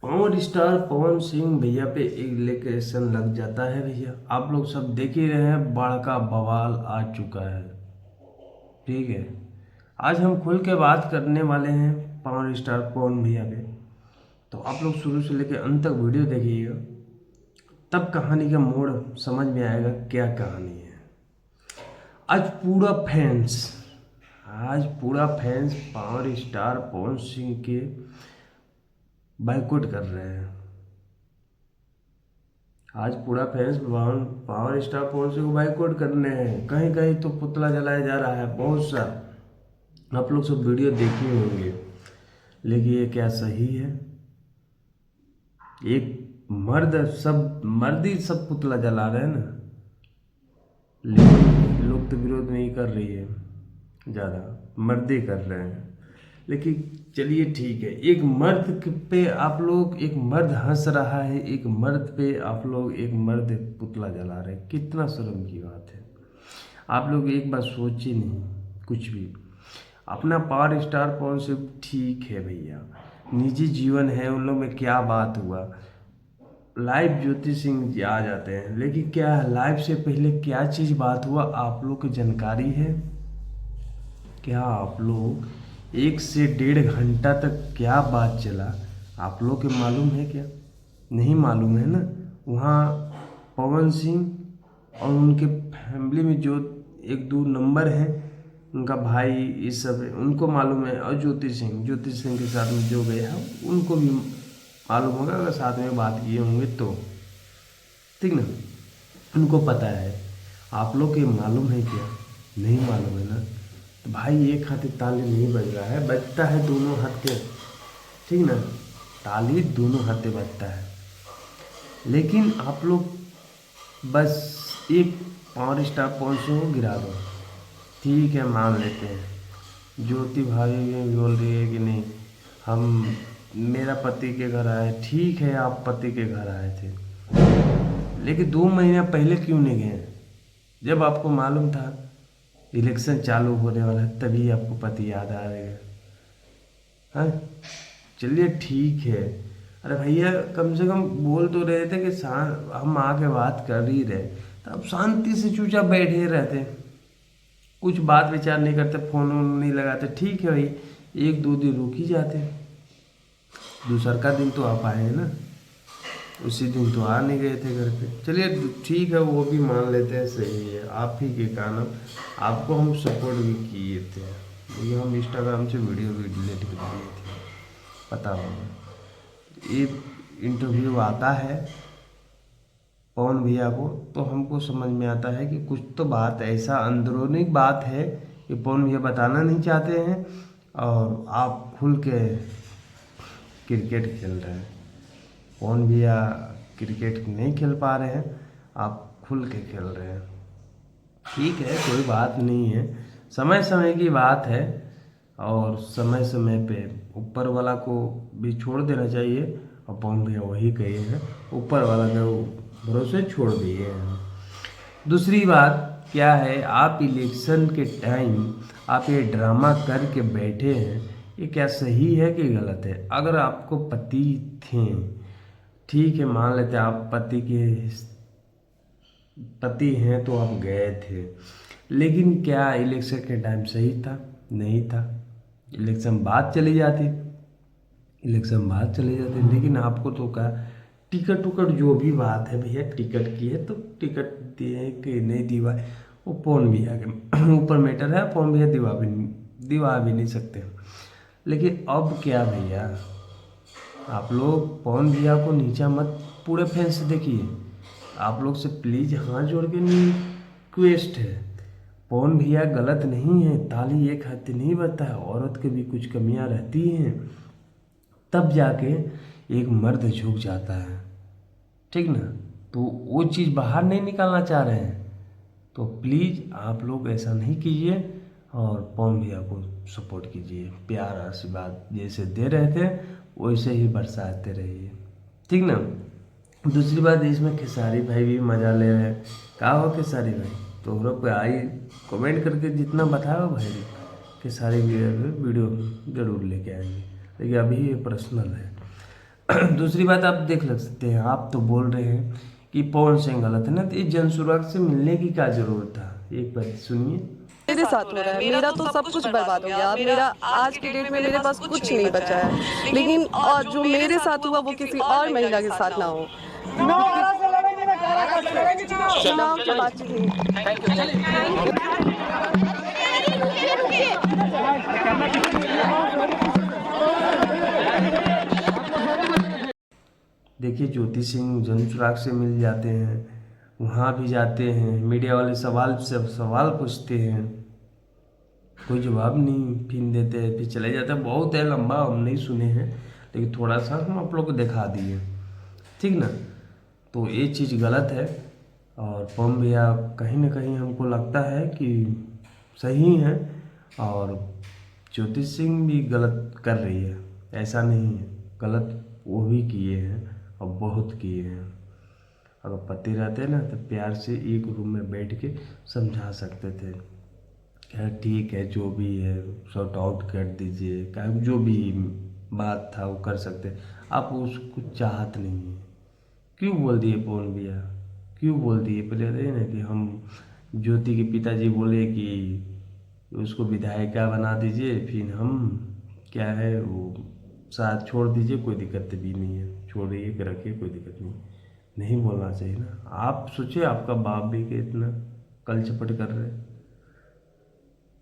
Power star Pawan Singh भैया पे एक एलिगेशन लग जाता है भैया। आप लोग सब देख ही रहे हैं, बाढ़ का बवाल आ चुका है। ठीक है, आज हम खुल के बात करने वाले हैं पावर स्टार पवन भैया पे। तो आप लोग शुरू से लेकर अंत तक वीडियो देखिएगा, तब कहानी का मोड़ समझ में आएगा क्या कहानी है। आज पूरा fans power star Pawan Singh के बाइकआउट कर रहे हैं। आज पूरा fans power star Pawan Singh को बाइकआउट करने हैं। कहीं कहीं तो पुतला जलाया जा रहा है, बहुत सा। आप लोग सब वीडियो देखे होंगे, लेकिन ये क्या सही है? एक मर्द ही सब पुतला जला रहे हैं ना, लेकिन लोग तो विरोध नहीं कर रही है, ज़्यादा मर्दे कर रहे हैं। लेकिन चलिए ठीक है, एक मर्द हंस रहा है, एक मर्द पे आप लोग एक मर्द पुतला जला रहे हैं। कितना शर्म की बात है। आप लोग एक बार सोचिए नहीं कुछ भी। अपना पावर स्टार पवन सिंह ठीक है भैया, निजी जीवन है उन लोग में, क्या बात हुआ। लाइव ज्योति सिंह जी आ जाते हैं, लेकिन क्या लाइव से पहले क्या चीज़ बात हुआ आप लोग की जानकारी है क्या? आप लोग 1 से 1.5 घंटा तक क्या बात चला, आप लोग के मालूम है क्या? नहीं मालूम है ना। वहाँ पवन सिंह और उनके फैमिली में जो 1-2 नंबर हैं, उनका भाई, ये सब है, उनको मालूम है। और ज्योति सिंह के साथ में जो गया है उनको भी मालूम होगा, अगर साथ में बात किए होंगे तो। ठीक ना, उनको पता है। आप लोग के मालूम है क्या? नहीं मालूम है ना। तो भाई एक हाथ ताली नहीं बज रहा है, बजता है दोनों हाथ के। ठीक ना, ताली दोनों हाथे बजता है। लेकिन आप लोग बस एक पावर स्टार पवन सिंह को गिरा दो। ठीक है, मान लेते हैं। ज्योति भाभी भी बोल रही है कि नहीं, हम मेरा पति के घर आए। ठीक है, आप पति के घर आए थे, लेकिन 2 महीने पहले क्यों नहीं गए? जब आपको मालूम था इलेक्शन चालू होने वाला है, तभी आपको पति याद आ रहे हैं। हाँ, चलिए ठीक है। अरे भैया, कम से कम बोल तो रहे थे कि हम आके बात कर ही रहे, तो अब शांति से चुपचाप बैठे रहते, कुछ बात विचार नहीं करते, फोन वोन नहीं लगाते। ठीक है भाई, 1-2 दिन रुक ही जाते। दूसरा का दिन तो आप आए ना, उसी दिन तो आ नहीं गए थे घर पे। चलिए ठीक है, वो भी मान लेते हैं, सही है। आप ही के कारण आपको हम सपोर्ट भी किए थे, ये हम इंस्टाग्राम से वीडियो भी डिलीट कर दिए थे, पता होगा। ये इंटरव्यू आता है पवन भैया को, तो हमको समझ में आता है कि कुछ तो बात ऐसा अंदरूनी बात है कि पवन भैया बताना नहीं चाहते हैं, और आप खुल के क्रिकेट खेल रहे हैं। पवन भैया क्रिकेट नहीं खेल पा रहे हैं, आप खुल के खेल रहे हैं। ठीक है, कोई बात नहीं है, समय समय की बात है, और समय समय पे ऊपर वाला को भी छोड़ देना चाहिए। और पवन भैया वही कहे हैं, ऊपर वाला के भरोसे छोड़ दिए हैं। दूसरी बात क्या है, आप इलेक्शन के टाइम आप ये ड्रामा करके बैठे हैं, ये क्या सही है कि गलत है? अगर आपको पति थे, ठीक है, मान लेते हैं आप पति हैं, तो आप गए थे, लेकिन क्या इलेक्शन के टाइम सही था? नहीं था। इलेक्शन बाद चली जाती, लेकिन आपको तो क्या, टिकट उकट जो भी बात है भैया, टिकट की है तो टिकट दिए कि नहीं दिवा, वो पवन भैया के ऊपर मैटर है। पवन भैया दिवा भी नहीं सकते। लेकिन अब क्या भैया, आप लोग पवन भैया को नीचा मत, पूरे फैंस से देखिए। आप लोग से प्लीज़ हाथ जोड़ के रिक्वेस्ट है, पवन भैया गलत नहीं है, ताली एक हाथ नहीं बजता है, औरत के भी कुछ कमियां रहती हैं, तब जाके एक मर्द झुक जाता है। ठीक ना, तो वो चीज़ बाहर नहीं निकालना चाह रहे हैं, तो प्लीज़ आप लोग ऐसा नहीं कीजिए, और पवन भैया को सपोर्ट कीजिए। प्यार आशीर्वाद जैसे दे रहे थे वैसे ही बरसाते रहिए। ठीक ना। दूसरी बात, इसमें खेसारी भाई भी मज़ा ले रहे हैं। कहा हो खेसारी भाई, तो लोग पे आई कमेंट करके जितना बताओ भाई, खेसारी वीडियो जरूर लेके आएंगे, लेकिन अभी ये पर्सनल है। दूसरी बात आप देख लग सकते हैं, आप तो बोल रहे हैं कि पवन सिंह गलत है ना, तो ये जनसुराग से मिलने की क्या जरूरत था? एक बार सुनिए। मेरे साथ हो रहा है, मेरा तो सब कुछ बर्बाद हो गया। अब मेरा आज की डेट में मेरे पास कुछ नहीं बचा है, लेकिन और जो मेरे साथ हुआ वो किसी और महिला के साथ ना हो। चुनाव की बातचीत नहीं। देखिए, ज्योति सिंह जनसुराग से मिल जाते हैं, वहाँ भी जाते हैं, मीडिया वाले सवाल से सवाल पूछते हैं, कोई जवाब नहीं, फिर देते हैं, फिर चले जाते हैं। बहुत है लंबा, हम नहीं सुने हैं, लेकिन थोड़ा सा हम आप लोग को दिखा दिए, ठीक ना। तो ये चीज़ गलत है, और पवन भैया कहीं ना कहीं हमको लगता है कि सही है, और ज्योति सिंह भी गलत कर रही है, ऐसा नहीं है। गलत वो भी किए हैं और बहुत किए हैं। अगर पति रहते ना तो प्यार से एक रूम में बैठ के समझा सकते थे, क्या ठीक है, जो भी है सॉर्ट आउट कर दीजिए, क्या जो भी बात था वो कर सकते। आप उसको चाहत नहीं है, क्यों बोल दिए पवन भैया, क्यों बोल दिए? पहले रहे ना कि हम ज्योति के पिताजी बोले कि उसको विधायिका बना दीजिए, फिर हम क्या है वो साथ छोड़ दीजिए, कोई दिक्कत भी नहीं है, छोड़िए कि रखिए, कोई दिक्कत नहीं। नहीं बोलना चाहिए ना। आप सोचिए, आपका बाप भी के इतना कल चपट कर रहे हैं,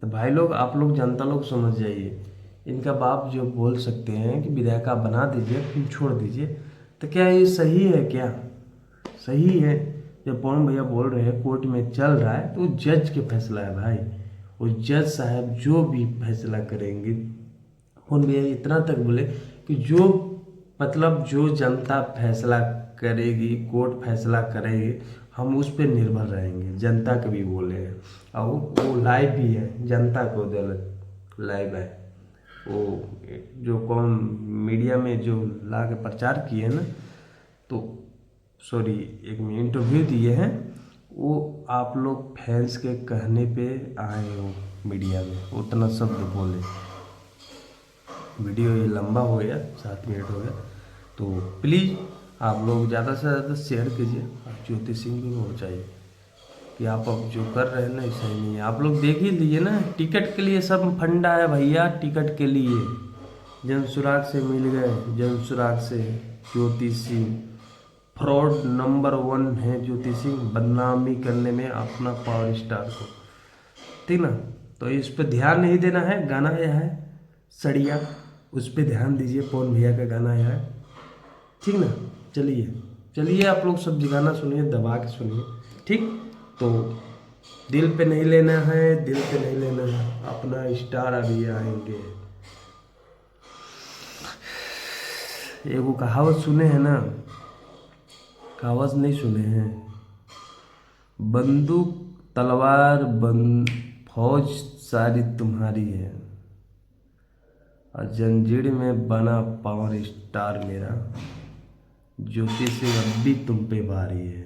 तो भाई लोग, आप लोग जनता लोग समझ जाइए। इनका बाप जो बोल सकते हैं कि विधायक आप बना दीजिए फिर छोड़ दीजिए, तो क्या ये सही है? क्या सही है? जब पवन भैया बोल रहे हैं कोर्ट में चल रहा है, तो जज के फैसला है भाई। वो जज साहब जो भी फैसला करेंगे, पवन भैया इतना तक बोले कि जो मतलब जो जनता फैसला करेगी, कोर्ट फैसला करेगी, हम उस पर निर्भर रहेंगे। जनता के भी बोले हैं, और वो लाइव भी है, जनता को दौलत लाइव है। वो जो कौन मीडिया में जो ला के प्रचार किए ना, तो सॉरी एक इंटरव्यू दिए हैं, वो आप लोग फैंस के कहने पे आए हो मीडिया में, उतना शब्द बोले। वीडियो ये लंबा हो गया, 7 मिनट हो गया, तो प्लीज़ आप लोग ज़्यादा से ज़्यादा शेयर कीजिए, आप ज्योति सिंह भी पहुँचाइए कि आप अब जो कर रहे हैं ना सही नहीं है। आप लोग देख ही लीजिए ना, टिकट के लिए सब फंडा है भैया, टिकट के लिए। जनसुराग से मिल गए, जनसुराग से ज्योति सिंह फ्रॉड नंबर 1 है। ज्योति सिंह बदनामी करने में अपना पावर स्टार को, ठीक ना। तो इस पर ध्यान नहीं देना है। गाना आया है सड़िया, उस पर ध्यान दीजिए, पवन भैया का गाना आया है, ठीक ना। चलिए चलिए, आप लोग सब गाना सुनिए, दबा के सुनिए, ठीक। तो दिल पे नहीं लेना है, दिल पे नहीं लेना है, अपना स्टार अभी आएंगे। ये वो कहावत सुने हैं ना, कहावत नहीं सुने हैं? बंदूक तलवार फौज सारी तुम्हारी है, और जंजीर में बना पावर स्टार मेरा, ज्योति सिंह अब भी तुम पे भारी है।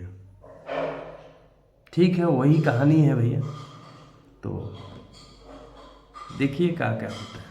ठीक है, वही कहानी है भैया। तो देखिए क्या क्या होता है।